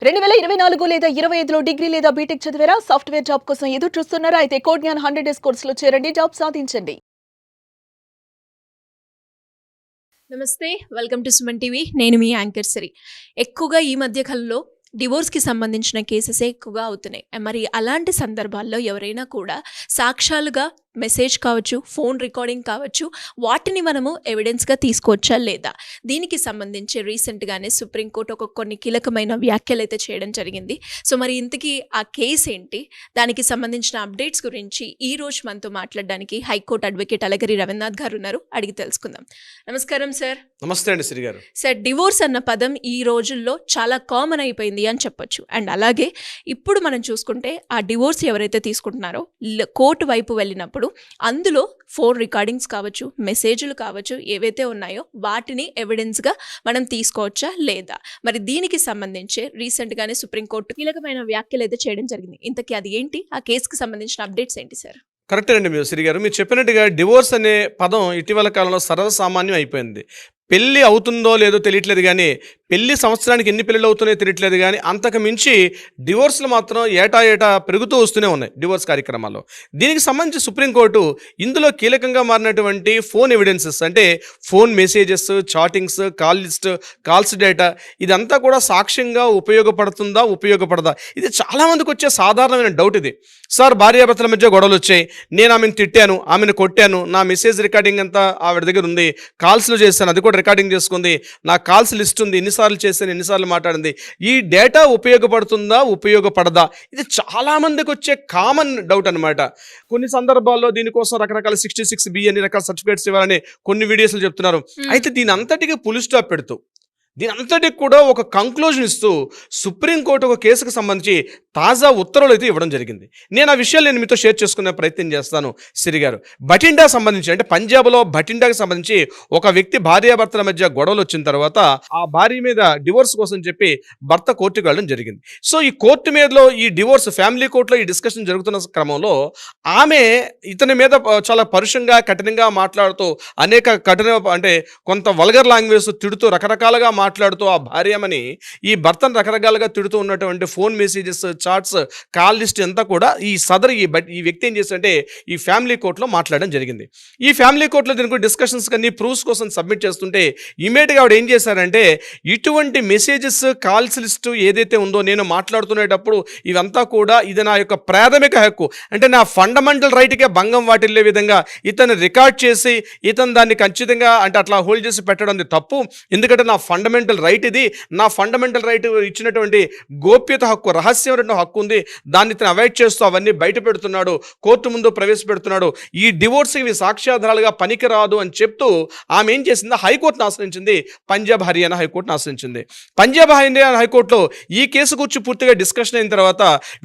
2024 లేదా 25లో డిగ్రీ లేదా బీటెక్ చదివారా? సాఫ్ట్‌వేర్ జాబ్ కోసం ఎదురు చూస్తున్నారా? అయితే కోడ్ జ్ఞాన్ 100 డేస్ కోర్సులో చేరండి, జాబ్ సాధించండి. నమస్తే, వెల్కమ్ టు సుమన్ టీవీ. నేను మీ యాంకర్ సిరి. ఎక్కువగా ఈ మధ్య కాలంలో డివోర్స్కి సంబంధించిన కేసెసే ఎక్కువగా అవుతున్నాయి. మరి అలాంటి సందర్భాల్లో ఎవరైనా కూడా సాక్ష్యాలుగా మెసేజ్ కావచ్చు, ఫోన్ రికార్డింగ్ కావచ్చు, వాటిని మనము ఎవిడెన్స్గా తీసుకోవచ్చా లేదా? దీనికి సంబంధించి రీసెంట్గానే సుప్రీంకోర్టు కొన్ని కీలకమైన వ్యాఖ్యలు అయితే చేయడం జరిగింది. సో మరి ఇంతకీ ఆ కేసు ఏంటి, దానికి సంబంధించిన అప్డేట్స్ గురించి ఈ రోజు మనతో మాట్లాడడానికి హైకోర్టు అడ్వకేట్ అలగిరి రవీంద్రనాథ్ గారు ఉన్నారు. అడిగి తెలుసుకుందాం. నమస్కారం సార్. నమస్తే అండి శ్రీ గారు. సార్, డివోర్స్ అన్న పదం ఈ రోజుల్లో చాలా కామన్ అయిపోయింది అని చెప్పొచ్చు. అండ్ అలాగే ఇప్పుడు మనం చూసుకుంటే ఆ డివోర్స్ ఎవరైతే తీసుకుంటున్నారో కోర్టు వైపు వెళ్ళినప్పుడు అందులో ఫోన్ రికార్డింగ్స్ కావచ్చు, మెసేజ్లు కావచ్చు, ఏవైతే ఉన్నాయో వాటిని ఎవిడెన్స్గా మనం తీసుకోవచ్చా లేదా? మరి దీనికి సంబంధించి రీసెంట్గానే సుప్రీంకోర్టు కీలకమైన వ్యాఖ్యలు అయితే చేయడం జరిగింది. ఇంతకీ అది ఏంటి, ఆ కేసుకి సంబంధించిన అప్డేట్స్ ఏంటి సార్? కరెక్టే అండి మీరు శ్రీ గారు. మీరు చెప్పినట్టుగా డివోర్స్ అనే పదం ఇటీవల కాలంలో సర్వసామాన్యం అయిపోయింది. పెళ్ళి అవుతుందో లేదో తెలియట్లేదు, కానీ పెళ్లి సంవత్సరానికి ఎన్ని పెళ్ళిళ్ళు అవుతున్నాయో తెలియట్లేదు, కానీ అంతకు మించి డివోర్స్లు మాత్రం ఏటా పెరుగుతూ వస్తూనే ఉన్నాయి డివోర్స్ కార్యక్రమాల్లో. దీనికి సంబంధించి సుప్రీంకోర్టు ఇందులో కీలకంగా మారినటువంటి ఫోన్ ఎవిడెన్సెస్, అంటే phone messages, chattings, call list, calls data, ఇదంతా కూడా సాక్ష్యంగా ఉపయోగపడదా? ఇది చాలామందికి వచ్చే సాధారణమైన డౌట్ ఇది. సార్, భార్యాభర్తల మధ్య గొడవలు వచ్చాయి, నేను ఆమెను తిట్టాను, ఆమెను కొట్టాను, నా మెసేజ్ రికార్డింగ్ అంతా ఆవిడ దగ్గర ఉంది, కాల్స్లో చేశాను, అది కూడా రికార్డింగ్ చేసుకుంది, నా కాల్స్ లిస్ట్ ఉంది, ఎన్నిసార్లు చేశాను, ఎన్నిసార్లు మాట్లాడింది, ఈ డేటా ఉపయోగపడదా? ఇది చాలామందికి వచ్చే కామన్ డౌట్ అనమాట. కొన్ని సందర్భాల్లో దీనికోసం రకరకాల 66B అన్ని రకాల సర్టిఫికేట్స్ ఇవ్వాలని కొన్ని వీడియోస్లు చెప్తున్నారు. అయితే దీని అంతటికి పులి స్టాప్ పెడుతూ, దీని అంతటికి కూడా ఒక కంక్లూజన్ ఇస్తూ సుప్రీంకోర్టు ఒక కేసుకు సంబంధించి తాజా ఉత్తర్వులు అయితే ఇవ్వడం జరిగింది. నేను ఆ విషయాలు మీతో షేర్ చేసుకునే ప్రయత్నం చేస్తాను శ్రీ గారు. బఠిండా సంబంధించి, అంటే పంజాబ్లో బఠిండాకి సంబంధించి ఒక వ్యక్తి భార్యాభర్తల మధ్య గొడవలు వచ్చిన తర్వాత ఆ భార్య మీద డివోర్స్ కోసం చెప్పి భర్త కోర్టుకు వెళ్ళడం జరిగింది. సో ఈ కోర్టు మీదలో ఈ డివోర్స్ ఫ్యామిలీ కోర్టులో ఈ డిస్కషన్ జరుగుతున్న క్రమంలో ఆమె ఇతని మీద చాలా పరుషంగా, కఠినంగా మాట్లాడుతూ అంటే కొంత వల్గర్ లాంగ్వేజ్ తిడుతూ, రకరకాలుగా మాట్లాడుతూ ఆ భార్యమని ఈ భర్తను రకరకాలుగా తిడుతూ ఉన్నటువంటి phone messages, chats, call list అంతా కూడా ఈ వ్యక్తి ఏం చేశారంటే ఈ ఫ్యామిలీ కోర్టులో మాట్లాడడం జరిగింది. ఈ ఫ్యామిలీ కోర్టులో దీనికి డిస్కషన్స్ కానీ ప్రూఫ్స్ కోసం సబ్మిట్ చేస్తుంటే ఇమీడియట్గా ఆవిడ ఏం చేశారంటే, ఇటువంటి మెసేజెస్, కాల్స్ లిస్టు ఏదైతే ఉందో నేను మాట్లాడుతునేటప్పుడు ఇవంతా కూడా ఇది నా యొక్క ప్రాథమిక హక్కు, అంటే నా ఫండమెంటల్ రైట్కే భంగం వాటిల్లే విధంగా ఇతను రికార్డ్ చేసి ఇతను దాన్ని ఖచ్చితంగా అంటే అట్లా హోల్డ్ చేసి పెట్టడం తప్పు. ఎందుకంటే నా ఫండమెంటల్ రైట్ ఇది, నా ఫండమెంటల్ రైట్ ఇచ్చినటువంటి గోప్యత హక్కు, రహస్యమైన హక్కు ఉంది, దాన్ని ఇతను అవాయిడ్ చేస్తూ అవన్నీ బయట పెడుతున్నాడు, కోర్టు ముందు ప్రవేశపెడుతున్నాడు, ఈ డివోర్స్ ఇవి సాక్ష్యాధారాలుగా పనికిరాదు అని చెప్తూ ఆమె ఏం చేసింది, హైకోర్టును ఆశ్రయించింది. పంజాబ్ హర్యానా హైకోర్టును ఆశ్రయించింది. పంజాబ్ హర్యానా హైకోర్టులో ఈ కేసు గురించి పూర్తిగా డిస్కషన్ అయిన తర్వాత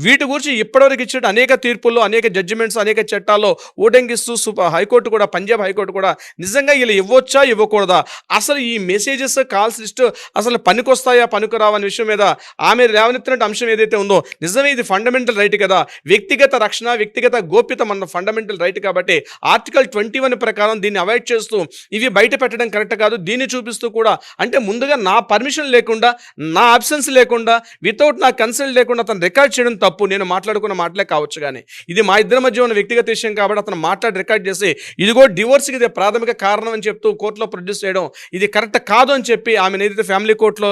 వీటి గురించి ఇప్పటివరకు ఇచ్చిన అనేక తీర్పుల్లో, అనేక జడ్జిమెంట్స్, అనేక చట్టాల్లో ఉల్లంఘిస్తూ హైకోర్టు కూడా, పంజాబ్ హైకోర్టు కూడా నిజంగా ఇలా ఇవ్వొచ్చా ఇవ్వకూడదా, అసలు ఈ మెసేజెస్, కాల్స్ లిస్ట్ అసలు పనికొస్తాయా పనికిరావా అనే విషయం మీద ఆమె లేవనెత్తిన అంశం ఏదైతే ఉందో, నిజమే ఇది ఫండమెంటల్ రైట్ కదా, వ్యక్తిగత రక్షణ, వ్యక్తిగత గోప్యత మన ఫండమెంటల్ రైట్ కాబట్టి ఆర్టికల్ 21 ప్రకారం దీన్ని అవాయిడ్ చేస్తూ ఇవి బయట పెట్టడం కరెక్ట్ కాదు, దీన్ని చూపిస్తూ కూడా, అంటే ముందుగా నా పర్మిషన్ లేకుండా, నా అబ్సెన్స్ లేకుండా, వితౌట్ నా కన్సల్ట్ లేకుండా అతను రికార్డ్ చేయడం తప్పు. నేను మాట్లాడుకున్న మాటలే కావచ్చు, కానీ ఇది మా ఇద్దరి మధ్య ఉన్న వ్యక్తిగత విషయం కాబట్టి అతను మాట్లాడి రికార్డ్ చేసి ఇదిగో డివోర్స్కి ఇది ప్రాథమిక కారణం అని చెప్తూ కోర్టులో ప్రొడ్యూస్ చేయడం ఇది కరెక్ట్ కాదు అని చెప్పి ఆమె ఏదైతే ఫ్యామిలీ కోర్టులో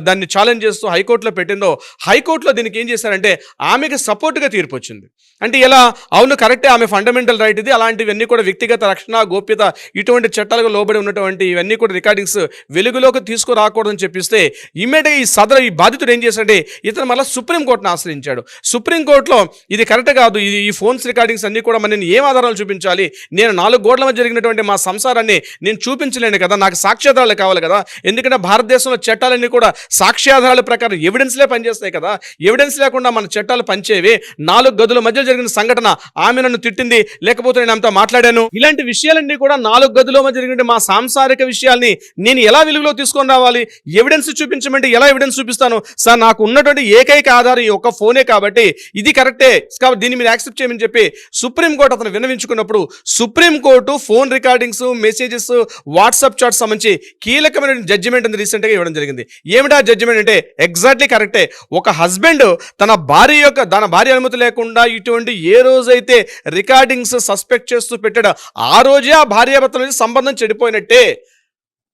దాన్ని ఛాలెంజ్ చేస్తూ హైకోర్టులో పెట్టిందో, హైకోర్టులో దీనికి ఏం చేశారంటే ఆమెకి సపోర్ట్గా తీర్పు వచ్చింది. అంటే ఇలా అవును కరెక్టే, ఆమె ఫండమెంటల్ రైట్ ఇది, అలాంటివన్నీ కూడా వ్యక్తిగత రక్షణ, గోప్యత, ఇటువంటి చట్టాలకు లోబడి ఉన్నటువంటి ఇవన్నీ కూడా రికార్డింగ్స్ వెలుగులోకి తీసుకురాకూడదని చెప్పిస్తే ఇమ్మీడియట్గా ఈ బాధితుడు ఏం చేశాడంటే ఇతను మళ్ళీ సుప్రీంకోర్టును ఆశ్రయించాడు. సుప్రీంకోర్టులో ఇది కరెక్ట్ కాదు, ఈ ఫోన్స్ రికార్డింగ్స్ అన్నీ కూడా నేను ఏం ఆధారాలు చూపించాలి, నేను 4 గోడల మధ్య జరిగినటువంటి మా సంసారాన్ని నేను చూపించలేను కదా, నాకు సాక్ష్యాధారాలు కావాలి కదా, ఎందుకంటే భారతదేశంలో చట్టాలన్నీ కూడా సాక్ష్యాధారాల ప్రకారం ఎవిడెన్స్లే పనిచేస్తాయి కదా, ఎవిడెన్స్ లేకుండా మన చట్టాలు పనిచేవి. 4 గదుల మధ్య జరిగిన సంఘటన, ఆమె నన్ను తిట్టింది, లేకపోతే నేను ఆమెతో మాట్లాడాను, ఇలాంటి విషయాలన్నీ కూడా 4 గదుల మధ్య జరిగిన మా సాంసారిక విషయాల్ని నేను ఎలా వెలుగులో తీసుకొని రావాలి, ఎవిడెన్స్ చూపించమంటే ఎలా ఎవిడెన్స్ చూపిస్తాను సార్, నాకు ఉన్నటువంటి ఏకైక ఆధారం ఈ ఒక్క ఫోనే కాబట్టి ఇది కరెక్టే కాబట్టి దీన్ని మీరు యాక్సెప్ట్ చేయమని చెప్పి సుప్రీంకోర్టు అతను విన్నవించుకున్నప్పుడు Supreme Court phone recordings, messages, WhatsApp chats సంబంధించి కీలకమైన జడ్జిమెంట్ చెప్పింది రీసెంట్గా ఇవ్వడం జరిగింది. ఏమిటా జడ్జిమెంట్ అంటే ఎగ్జాక్ట్లీ కరెక్టే. ఒక హస్బెండ్ తన భార్య అనుమతి లేకుండా ఇటువంటి ఏ రోజైతే రికార్డింగ్స్ సస్పెక్ట్ చేస్తూ పెట్టాడో ఆ రోజే ఆ భార్యాభర్తల నుంచి సంబంధం చెడిపోయినట్టే.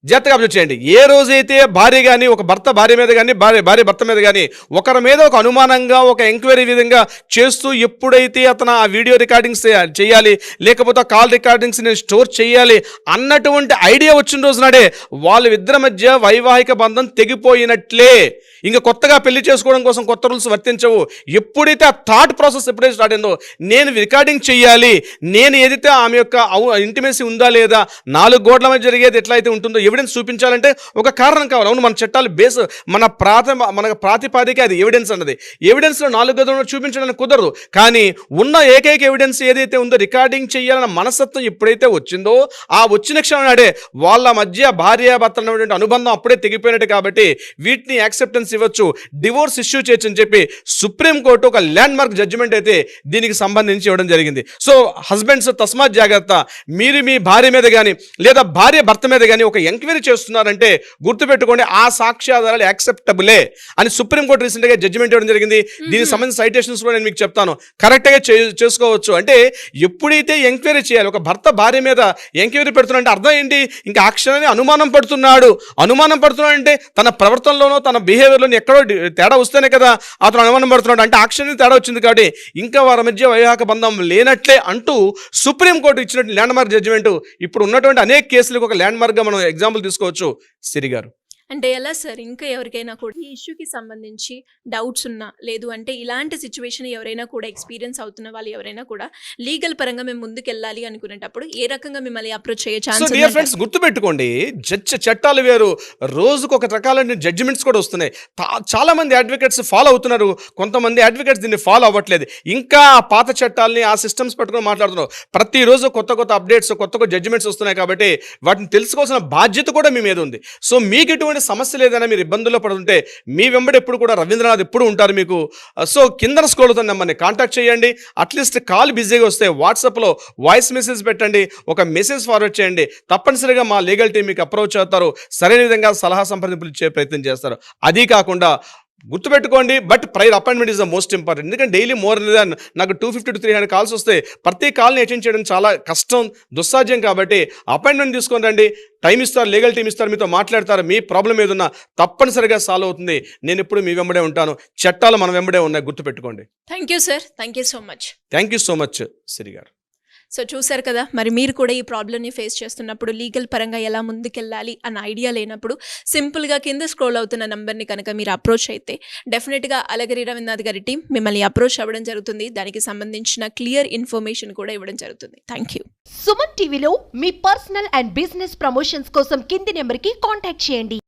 జాగ్రత్తగా అబ్జర్వ్ చేయండి. ఏ రోజైతే భార్య కానీ ఒక భర్త భార్య మీద కానీ భార్య భర్త మీద కానీ ఒకరి మీద ఒక అనుమానంగా ఒక ఎంక్వైరీ విధంగా చేస్తూ ఎప్పుడైతే అతను ఆ వీడియో రికార్డింగ్స్ చేయాలి లేకపోతే ఆ కాల్ రికార్డింగ్స్ నేను స్టోర్ చేయాలి అన్నటువంటి ఐడియా వచ్చిన రోజు నాడే వాళ్ళిద్దరి మధ్య వైవాహిక బంధం తెగిపోయినట్లే. ఇంకా కొత్తగా పెళ్లి చేసుకోవడం కోసం కొత్త రూల్స్ వర్తించవు. ఎప్పుడైతే ఆ థాట్ ప్రాసెస్ ఎప్పుడైతే స్టార్ట్ అయిందో నేను రికార్డింగ్ చేయాలి, నేను ఏదైతే ఆమె యొక్క ఇంటిమేసీ ఉందా లేదా, 4 గోడల మధ్య జరిగేది ఎట్లయితే ఉంటుందో ఎవిడెన్స్ చూపించాలంటే ఒక కారణం కావాలి. అవును, మన చట్టాలు బేస్ మన ప్రాతిపాదిక అది ఎవిడెన్స్ అన్నది. ఎవిడెన్స్లో 4 గదులను చూపించడానికి కుదరదు. కానీ ఉన్న ఏకైక ఎవిడెన్స్ ఏదైతే ఉందో రికార్డింగ్ చేయాలన్న మనస్తత్వం ఎప్పుడైతే వచ్చిందో ఆ వచ్చిన క్షణం నాడే వాళ్ళ మధ్య భార్యాభర్తలు ఉన్నటువంటి అనుబంధం అప్పుడే తెగిపోయినట్టు. కాబట్టి వీటిని యాక్సెప్టెన్స్ ఇవ్వచ్చు, డివోర్స్ ఇష్యూ చేయొచ్చు అని చెప్పి సుప్రీంకోర్టు ఒక ల్యాండ్ మార్క్ జడ్జిమెంట్ అయితే దీనికి సంబంధించి ఇవ్వడం జరిగింది. సో హస్బెండ్స్ తస్మాత్ జాగ్రత్త. మీరు మీ భార్య మీద కానీ లేదా భార్య భర్త మీద కానీ ఒక ఎంక్వైరీ చేస్తున్నారంటే గుర్తుపెట్టుకోండి, ఆ సాక్ష్యాధారాలు యాక్సెప్టబులే అని సుప్రీంకోర్టు రీసెంట్గా జడ్జిమెంట్ ఇవ్వడం జరిగింది. దీనికి సంబంధించిన సైటేషన్స్ కూడా నేను మీకు చెప్తాను. కరెక్ట్గా చేసుకోవచ్చు. అంటే ఎప్పుడైతే ఎంక్వైరీ చేయాలి, ఒక భర్త భార్య మీద ఎంక్వైరీ పెడుతున్నాడంటే అర్థం ఏంటి? ఇంకా ఆ క్షణాన్ని అనుమానం పడుతున్నాడు అంటే తన ప్రవర్తనలోనో తన బిహేవియర్లో ఎక్కడో తేడా వస్తేనే కదా అతను అనుమానం పడుతున్నాడు. అంటే ఆ క్షణాన్ని తేడా వచ్చింది కాబట్టి ఇంకా వారి మధ్య వైవాహిక బంధం లేనట్లే అంటూ సుప్రీంకోర్టు ఇచ్చినట్టు ల్యాండ్ మార్క్ జడ్జిమెంట్ ఇప్పుడు ఉన్నటువంటి అనేక కేసులకు ఒక ల్యాండ్ మార్క్గా మనం ఎగ్జాంపుల్ తీసుకోవచ్చు. సిరి గారు, అంటే ఎలా సార్, ఇంకా ఎవరికైనా కూడా ఈ ఇష్యూకి సంబంధించి డౌట్స్ ఉన్నా లేదు అంటే ఇలాంటి సిచ్యువేషన్ ఎవరైనా కూడా ఎక్స్పీరియన్స్ అవుతున్న వాళ్ళు ఎవరైనా కూడా లీగల్ పరంగా మేము ముందుకెళ్ళాలి అనుకునేటప్పుడు ఏ రకంగా మిమ్మల్ని అప్రోచ్ చేయే ఛాన్స్? డియర్ ఫ్రెండ్స్, గుర్తుపెట్టుకోండి, చట్టాలు వేరు, రోజుకు ఒక రకాలైన జడ్జిమెంట్స్ కూడా వస్తున్నాయి. చాలా మంది అడ్వకేట్స్ ఫాలో అవుతున్నారు, కొంతమంది అడ్వకేట్స్ దీన్ని ఫాలో అవ్వట్లేదు. ఇంకా పాత చట్టాలని ఆ సిస్టమ్స్ పట్టుకొని మాట్లాడుతున్నారు. ప్రతిరోజు కొత్త అప్డేట్స్, కొత్త జడ్జిమెంట్స్ వస్తున్నాయి కాబట్టి వాటిని తెలుసుకోవాల్సిన బాధ్యత కూడా మీ మీద ఉంది. సో మీకు ఎటువంటి సమస్య లేదన్నా మీరు ఇబ్బందుల్లో పడుతుంటే మీ వెంబడి ఎప్పుడు కూడా రవీంద్రనాథ్ ఎప్పుడు ఉంటారు మీకు. సో కింద స్క్రోల్ అవుతున్న నెంబర్ని కాంటాక్ట్ చేయండి. అట్లీస్ట్ కాల్ బిజీగా వస్తే వాట్సాప్లో వాయిస్ మెసేజ్ పెట్టండి, ఒక మెసేజ్ ఫార్వర్డ్ చేయండి. తప్పనిసరిగా మా లీగల్ టీం మీకు అప్రోచ్ అవుతారు, సరైన విధంగా సలహా సంప్రదింపులు ఇచ్చే ప్రయత్నం చేస్తారు. అది కాకుండా గుర్తుపెట్టుకోండి, but prior appointment is the most important. ఎందుకంటే డైలీ మోర్ దెన్ నాకు 250 to 300 కాల్స్ వస్తే ప్రతి కాల్ని అటెండ్ చేయడం చాలా కష్టం, దుస్సాధ్యం. కాబట్టి అపాయింట్మెంట్ తీసుకొని రండి, టైం ఇస్తారు, లీగల్ టీం ఇస్తారు, మీతో మాట్లాడతారు. మీ ప్రాబ్లం ఏదున్నా తప్పనిసరిగా సాల్వ్ అవుతుంది. నేను ఎప్పుడు మీ వెంబడే ఉంటాను, చట్టాలు మన వెంబడే ఉన్నాయి, గుర్తుపెట్టుకోండి. Thank you sir, thank you so much. Thank you so much Siri గారు. సో చూసారు కదా, మరి మీరు కూడా ఈ ప్రాబ్లమ్ని ఫేస్ చేస్తున్నప్పుడు లీగల్ పరంగా ఎలా ముందుకెళ్ళాలి అన్న ఐడియా లేనప్పుడు సింపుల్గా కింద స్క్రోల్ అవుతున్న నంబర్ని కనుక మీరు అప్రోచ్ అయితే డెఫినెట్గా అలగిరి రవీంద్రనాథ్ గారి టీం మిమ్మల్ని అప్రోచ్ అవ్వడం జరుగుతుంది. దానికి సంబంధించిన క్లియర్ ఇన్ఫర్మేషన్ కూడా ఇవ్వడం జరుగుతుంది. Thank you. సుమన్ టీవీలో మీ పర్సనల్ అండ్ బిజినెస్ ప్రమోషన్స్ కోసం కింది నెంబర్కి కాంటాక్ట్ చేయండి.